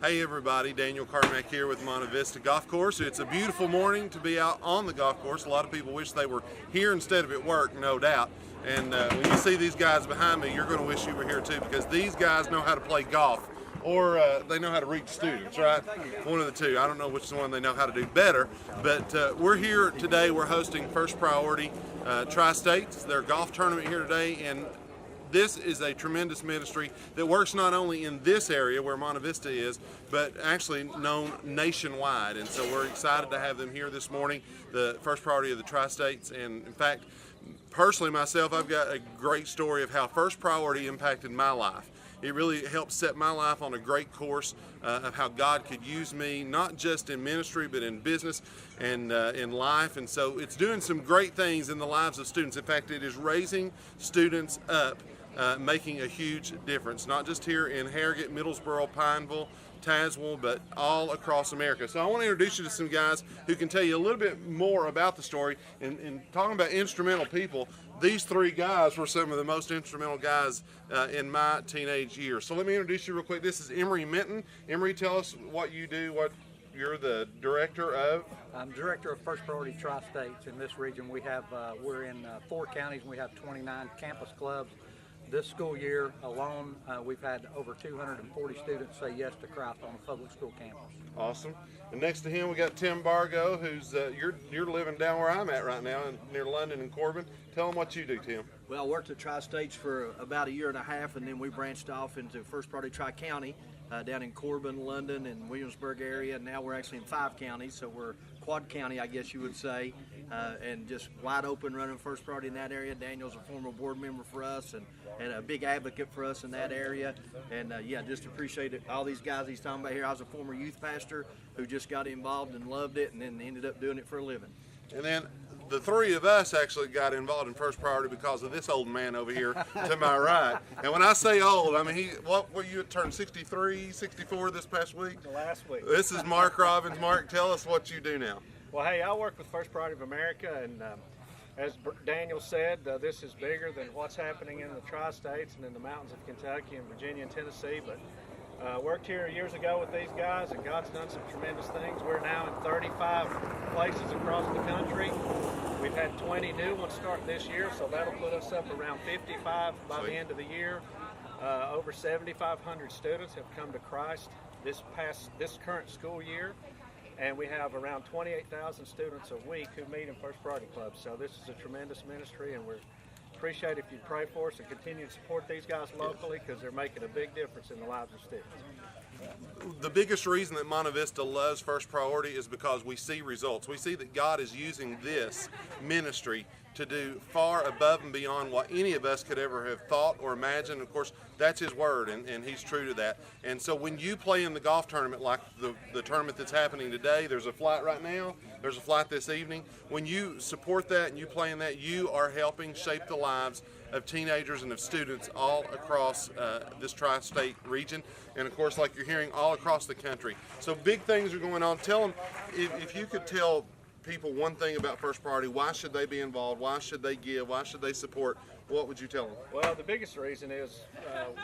Hey everybody, Daniel Carmack here with Monte Vista Golf Course. It's a beautiful morning to be out on the golf course. A lot of people wish they were here instead of at work, no doubt. And when you see these guys behind me, you're going to wish you were here too, because these guys know how to play golf, or they know how to reach students, right? One of the two. I don't know which one they know how to do better, but we're here today. We're hosting First Priority Tri-States, their golf tournament here today, and this is a tremendous ministry that works not only in this area where Monte Vista is, but actually known nationwide. And so we're excited to have them here this morning, the First Priority of the Tri-States. And in fact, personally myself, I've got a great story of how First Priority impacted my life. It really helped set my life on a great course of how God could use me, not just in ministry, but in business and in life. And so it's doing some great things in the lives of students. In fact, it is raising students up, making a huge difference, not just here in Harrogate, Middlesboro, Pineville, Tazewell, but all across America. So I want to introduce you to some guys who can tell you a little bit more about the story. And talking about instrumental people, these three guys were some of the most instrumental guys in my teenage years. So let me introduce you real quick. This is Emery Minton. Emery, tell us what you do, what you're the director of. I'm director of First Priority Tri-States. In this region, we have we're in 4 counties, and we have 29 campus clubs. This school year alone, we've had over 240 students say yes to Christ on a public school campus. Awesome. And next to him, we got Tim Bargo, who's you're living down where I'm at right now, near London and Corbin. Tell them what you do, Tim. Well, I worked at Tri-States for about a year and a half, and then we branched off into First Priority Tri-County down in Corbin, London, and Williamsburg area. Now we're actually in 5 counties, so we're quad county, I guess you would say, and just wide open running First Priority in that area. Daniel's a former board member for us and a big advocate for us in that area. And yeah, just appreciate it. All these guys he's talking about here. I was a former youth pastor who just got involved and loved it, and then ended up doing it for a living. And then the three of us actually got involved in First Priority because of this old man over here to my right. And when I say old, I mean, what you turned 63, 64 this past week? Last week. This is Mark Robbins. Mark, tell us what you do now. Well, hey, I work with First Priority of America, and as Daniel said, this is bigger than what's happening in the Tri-States and in the mountains of Kentucky and Virginia and Tennessee. But worked here years ago with these guys, and God's done some tremendous things. We're now in 35 places across the country. We've had 20 new ones start this year, so that'll put us up around 55 by the end of the year. Over 7,500 students have come to Christ this current school year, and we have around 28,000 students a week who meet in First Priority clubs. So this is a tremendous ministry, and we appreciate if you pray for us and continue to support these guys locally, because they're making a big difference in the lives of students. The biggest reason that Monte Vista loves First Priority is because we see results. We see that God is using this ministry to do far above and beyond what any of us could ever have thought or imagined. Of course, that's His word, and He's true to that. And so when you play in the golf tournament, like the tournament that's happening today, there's a flight right now, there's a flight this evening. When you support that and you play in that, you are helping shape the lives of teenagers and of students all across this tri-state region, and of course, like you're hearing, all across the country. So big things are going on. Tell them, if you could tell people one thing about First Priority, why should they be involved, why should they give, why should they support, what would you tell them? Well, the biggest reason is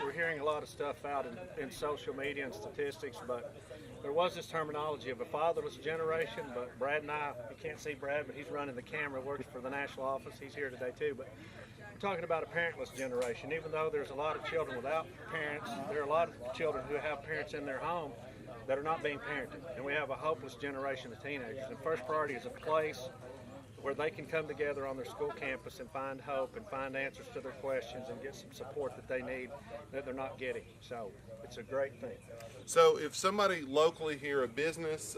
we're hearing a lot of stuff out in social media and statistics, but there was this terminology of a fatherless generation. But Brad and I, you can't see Brad, but he's running the camera, works for the national office. He's here today too. But we're talking about a parentless generation. Even though there's a lot of children without parents, there are a lot of children who have parents in their home that are not being parented. And we have a hopeless generation of teenagers. And First Priority is a place where they can come together on their school campus and find hope and find answers to their questions and get some support that they need that they're not getting. So it's a great thing. So if somebody locally here, a business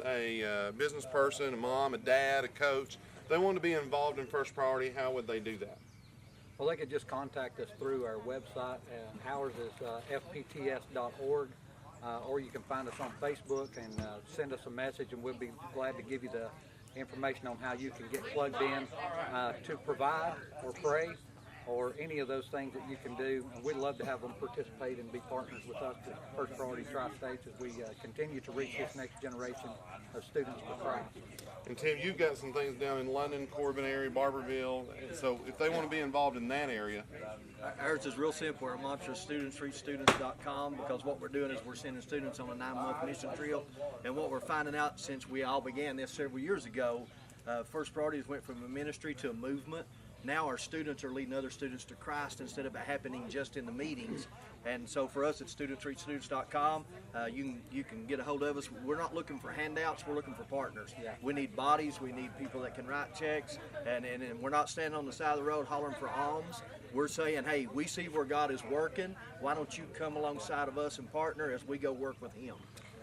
person, a mom, a dad, a coach, they want to be involved in First Priority, how would they do that? Well, they could just contact us through our website, and ours is fpts.org, or you can find us on Facebook and send us a message, and we'll be glad to give you the information on how you can get plugged in to provide or pray or any of those things that you can do. And we'd love to have them participate and be partners with us at First Priority Tri-States as we continue to reach this next generation of students for Christ. And Tim, you've got some things down in London, Corbin area, Barberville. And so if they want to be involved in that area, Ours is real simple. Our mantra is studentsreachstudents.com, because what we're doing is we're sending students on a 9-month mission trip. And what we're finding out since we all began this several years ago, First Priorities went from a ministry to a movement. Now our students are leading other students to Christ instead of it happening just in the meetings. And so for us at studentsreachstudents.com, you can get a hold of us. We're not looking for handouts, we're looking for partners. Yeah. We need bodies, we need people that can write checks, and we're not standing on the side of the road hollering for alms. We're saying, hey, we see where God is working. Why don't you come alongside of us and partner as we go work with Him?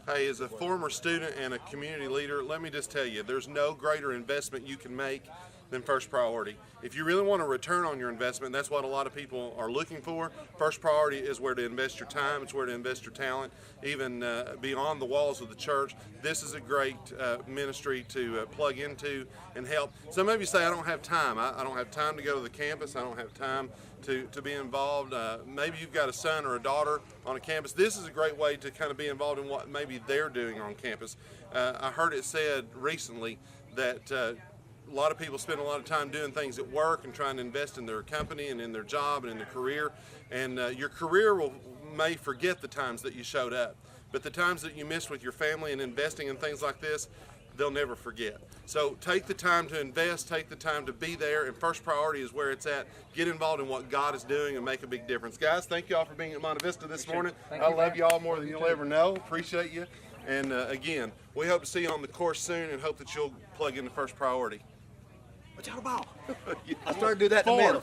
hey, as a former student and a community leader, let me just tell you, there's no greater investment you can make than First Priority. If you really want a return on your investment, that's what a lot of people are looking for. First Priority is where to invest your time, it's where to invest your talent, even beyond the walls of the church. This is a great ministry to plug into and help. Some of you say, I don't have time. I don't have time to go to the campus. I don't have time to be involved. Maybe you've got a son or a daughter on a campus. This is a great way to kind of be involved in what maybe they're doing on campus. I heard it said recently that a lot of people spend a lot of time doing things at work and trying to invest in their company and in their job and in their career. And your career may forget the times that you showed up, but the times that you missed with your family and investing in things like this, they'll never forget. So take the time to invest, take the time to be there, and First Priority is where it's at. Get involved in what God is doing and make a big difference. Guys, thank you all for being at Monte Vista this morning. I love you all more than you'll ever know. Appreciate you. And again, we hope to see you on the course soon and hope that you'll plug into First Priority. What's y'all about? I started to do that in the middle.